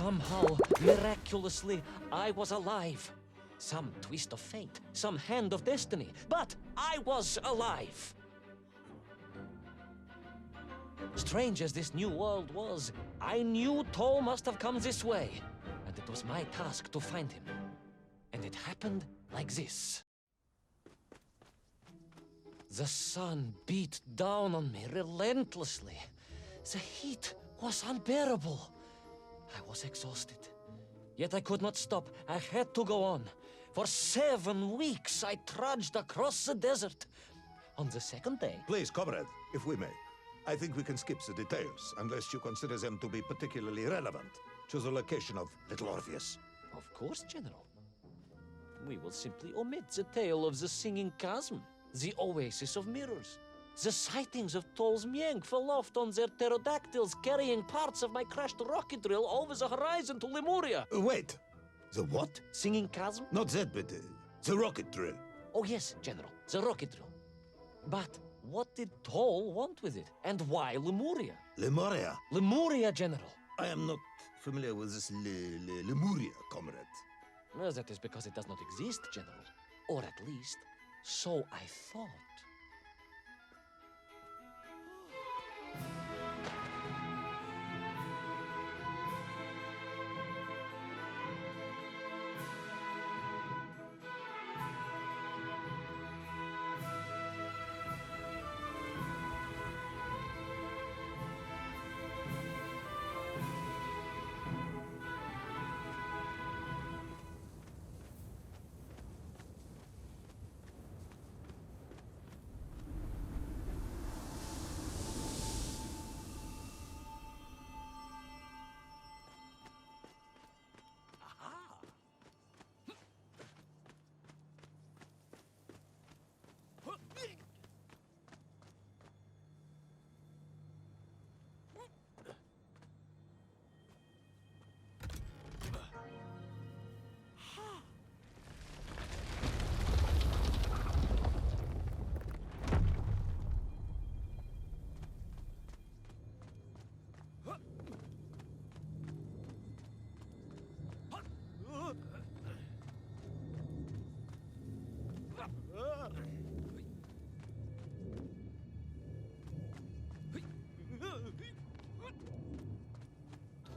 Somehow, miraculously, I was alive. Some twist of fate, some hand of destiny, but I was alive. Strange as this new world was, I knew Toll must have come this way, and it was my task to find him. And it happened like this. The sun beat down on me relentlessly. The heat was unbearable. I was exhausted. Yet I could not stop. I had to go on. For 7 weeks I trudged across the desert. On the second day... Please, comrade, if we may. I think we can skip the details, unless you consider them to be particularly relevant to the location of Little Orpheus. Of course, General. We will simply omit the tale of the singing chasm, the oasis of mirrors, the sightings of Toll's Mienk aloft on their pterodactyls carrying parts of my crashed rocket drill over the horizon to Lemuria. Wait, the what? Singing chasm? Not that, but the rocket drill. Oh yes, General, the rocket drill. But what did Toll want with it? And why Lemuria? Lemuria? Lemuria, General. I am not familiar with this Lemuria, comrade. Well, that is because it does not exist, General. Or at least, so I thought.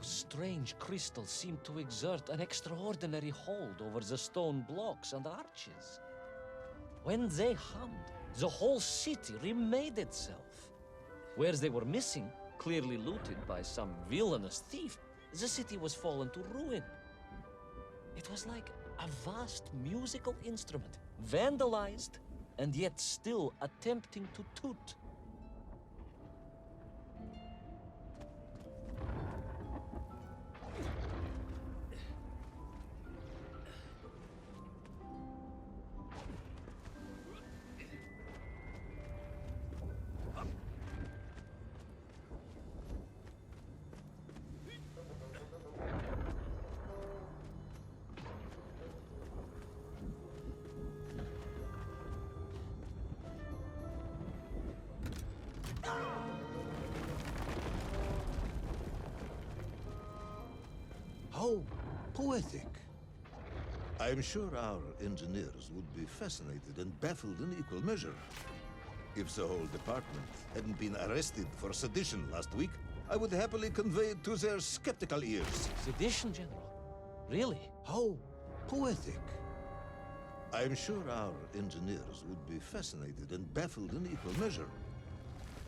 Strange crystals seemed to exert an extraordinary hold over the stone blocks and arches. When they hummed, the whole city remade itself. Where they were missing, clearly looted by some villainous thief, the city was fallen to ruin. It was like a vast musical instrument, vandalized, and yet still attempting to toot. How poetic. I'm sure our engineers would be fascinated and baffled in equal measure. If the whole department hadn't been arrested for sedition last week, I would happily convey it to their skeptical ears. Sedition, General? Really? How poetic. I'm sure our engineers would be fascinated and baffled in equal measure.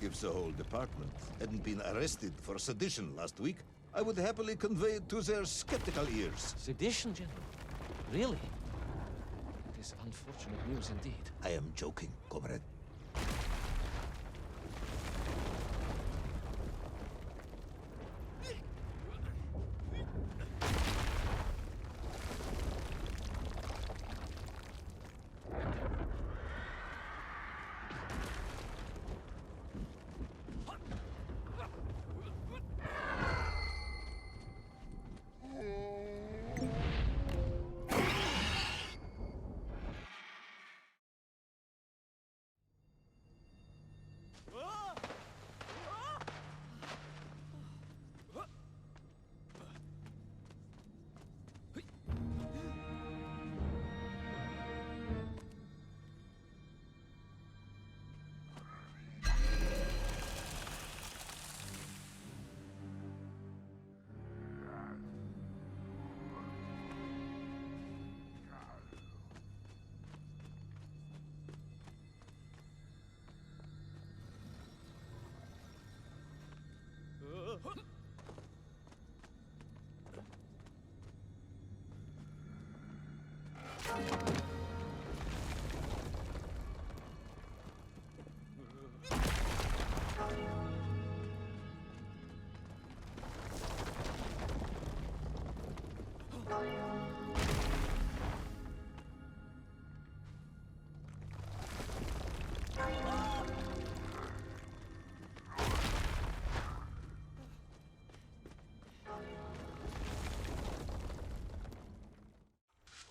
If the whole department hadn't been arrested for sedition last week, I would happily convey it to their skeptical ears. Sedition, General? Really? It is unfortunate news indeed. I am joking, comrade.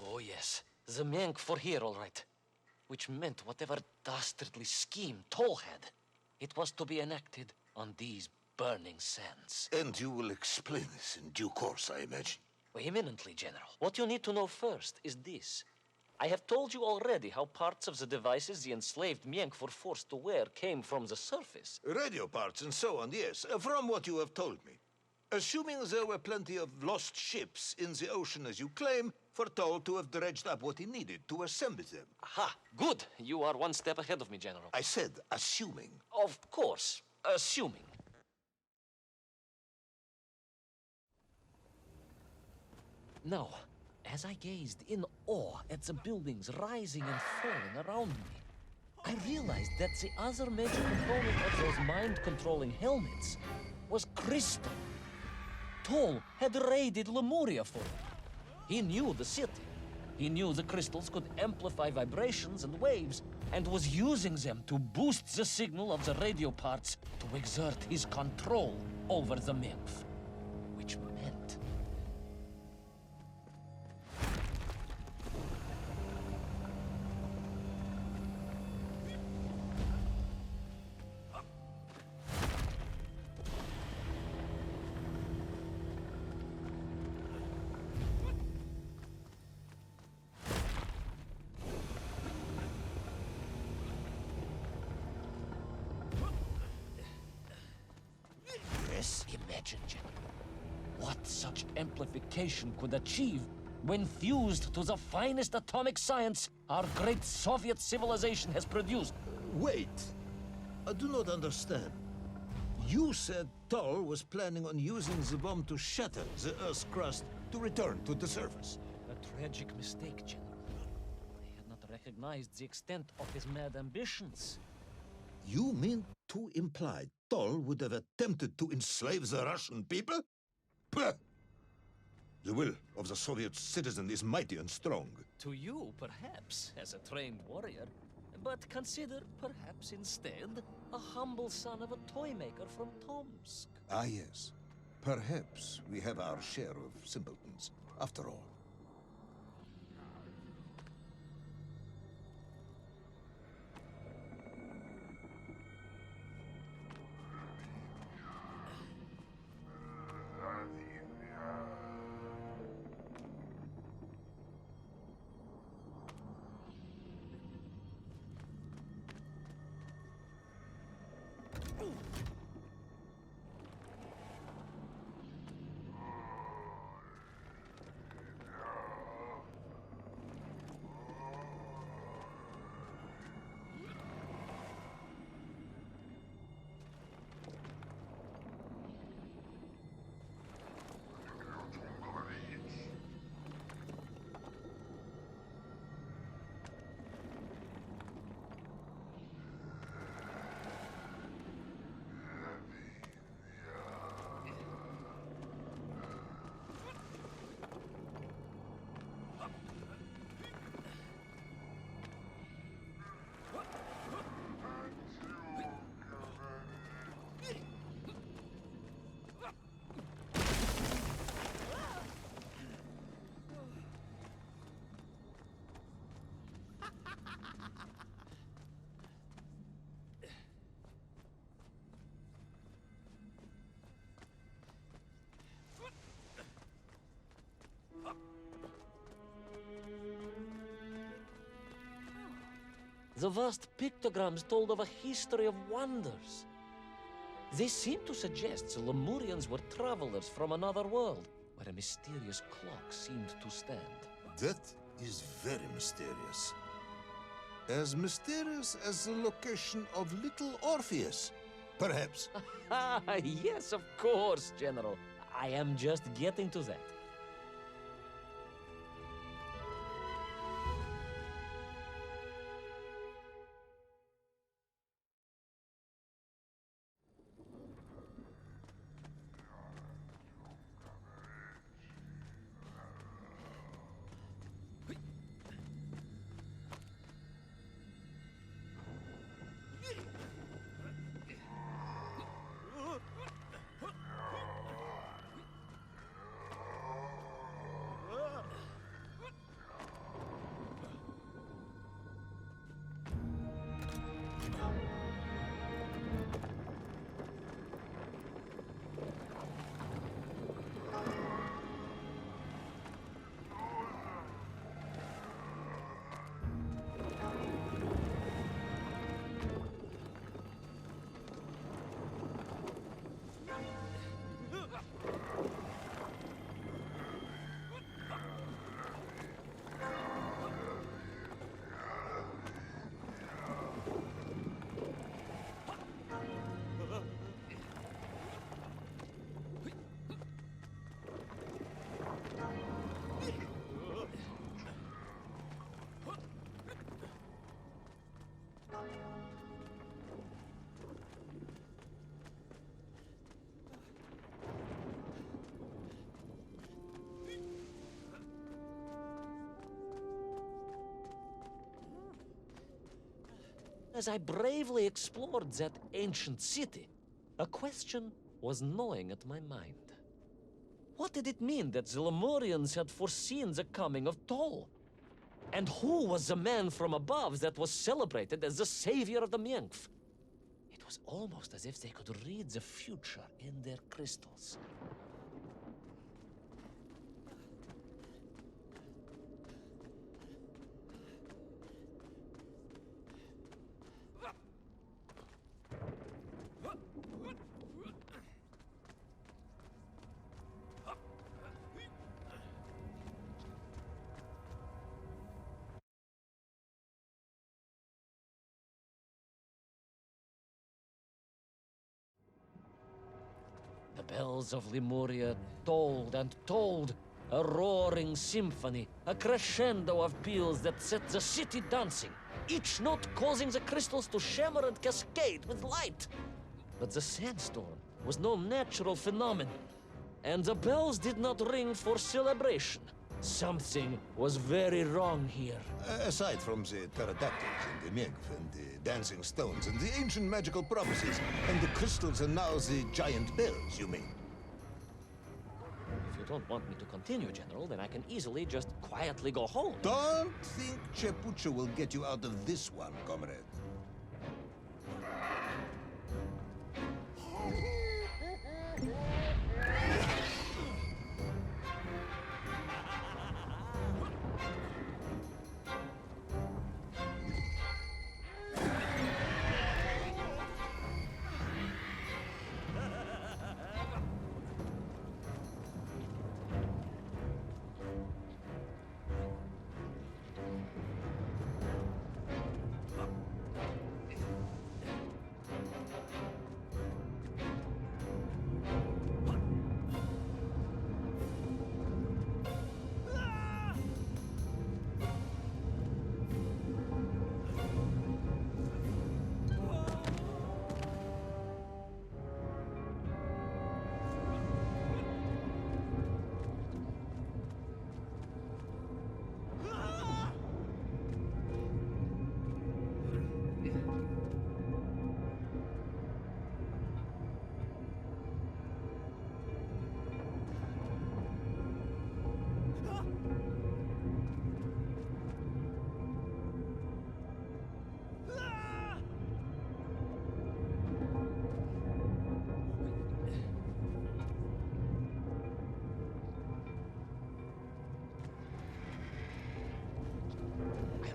Oh, yes. The Mank were here, all right. Which meant whatever dastardly scheme Toll had, it was to be enacted on these burning sands. And you will explain this in due course, I imagine. Eminently, General. What you need to know first is this. I have told you already how parts of the devices the enslaved Mienk were forced to wear came from the surface. Radio parts and so on, yes, from what you have told me. Assuming there were plenty of lost ships in the ocean as you claim, for Toll to have dredged up what he needed to assemble them. Aha, good. You are one step ahead of me, General. I said assuming. Of course, assuming. Now, as I gazed in awe at the buildings rising and falling around me, I realized that the other major component of those mind-controlling helmets was crystal. Toll had raided Lemuria for it. He knew the city. He knew the crystals could amplify vibrations and waves, and was using them to boost the signal of the radio parts to exert his control over the nymph. Which meant... Imagine, General, what such amplification could achieve when fused to the finest atomic science our great Soviet civilization has produced. Wait. I do not understand. You said Toll was planning on using the bomb to shatter the Earth's crust to return to the surface. A tragic mistake, General. I had not recognized the extent of his mad ambitions. You mean to imply Toll would have attempted to enslave the Russian people? Pah! The will of the Soviet citizen is mighty and strong. To you, perhaps, as a trained warrior. But consider, perhaps instead, a humble son of a toy maker from Tomsk. Ah, yes. Perhaps we have our share of simpletons, after all. The vast pictograms told of a history of wonders. They seem to suggest the Lemurians were travelers from another world, where a mysterious clock seemed to stand. That is very mysterious. As mysterious as the location of Little Orpheus, perhaps. Yes, of course, General. I am just getting to that. As I bravely explored that ancient city, a question was gnawing at my mind. What did it mean that the Lemurians had foreseen the coming of Tol? And who was the man from above that was celebrated as the savior of the Menkf? It was almost as if they could read the future in their crystals. The bells of Lemuria tolled and tolled, a roaring symphony, a crescendo of peals that set the city dancing, each note causing the crystals to shimmer and cascade with light. But the sandstorm was no natural phenomenon, and the bells did not ring for celebration. Something was very wrong here. Aside from the pterodactyls and the Menkf and the dancing stones and the ancient magical prophecies and the crystals and now the giant bells, you mean? If you don't want me to continue, General, then I can easily just quietly go home. Don't think Chepucha will get you out of this one, comrade.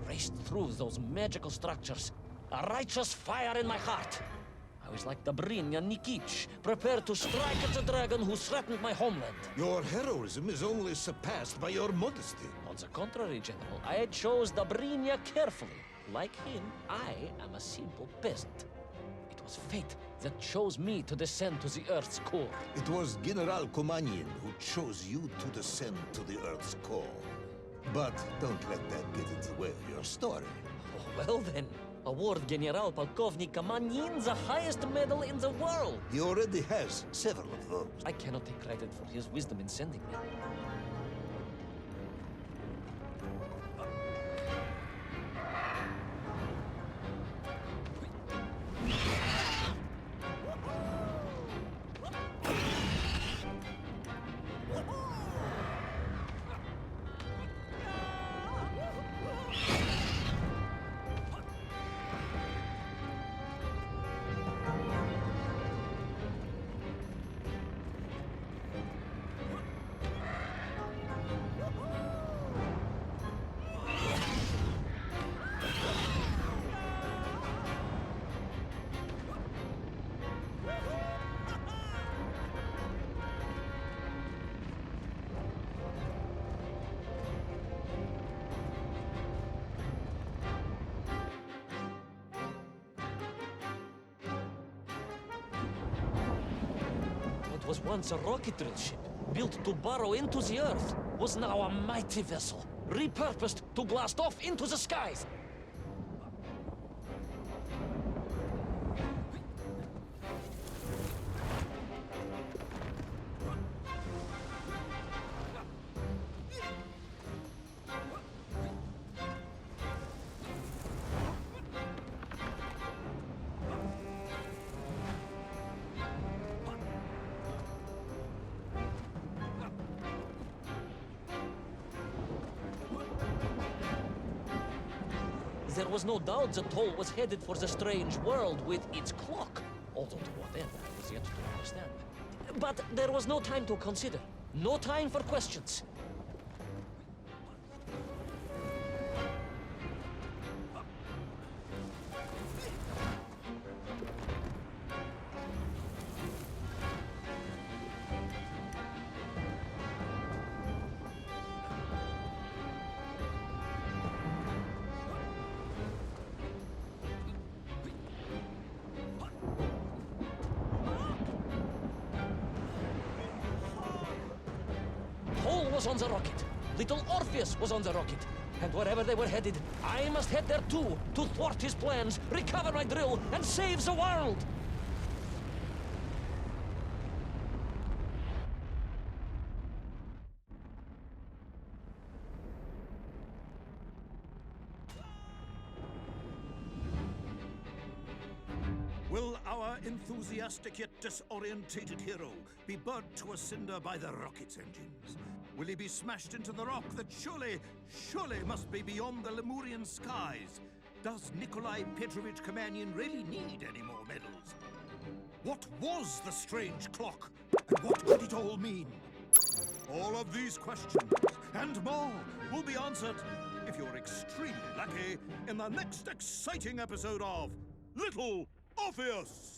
Raced through those magical structures, a righteous fire in my heart. I was like the Brinya Nikic, prepared to strike at the dragon who threatened my homeland. Your heroism is only surpassed by your modesty. On the contrary, General, I chose the Brinya carefully. Like him, I am a simple peasant. It was fate that chose me to descend to the Earth's core. It was General Komanyin who chose you to descend to the Earth's core. But don't let that get in the way of your story. Oh, well then, award General Polkovnik Kamanyin the highest medal in the world. He already has several of those. I cannot take credit for his wisdom in sending me. Was once a rocket drill ship, built to burrow into the Earth, was now a mighty vessel, repurposed to blast off into the skies. There was no doubt the toll was headed for the strange world with its clock. Although to what end, I was yet to understand. But there was no time to consider. No time for questions. Was on the rocket. Little Orpheus was on the rocket. And wherever they were headed, I must head there too, to thwart his plans, recover my drill, and save the world! Will our enthusiastic yet disorientated hero be burnt to a cinder by the rocket's engines? Will he be smashed into the rock that surely must be beyond the Lemurian skies? Does Nikolai Petrovich Kamanian really need any more medals? What was the strange clock? And what could it all mean? All of these questions and more will be answered, if you're extremely lucky, in the next exciting episode of Little Orpheus!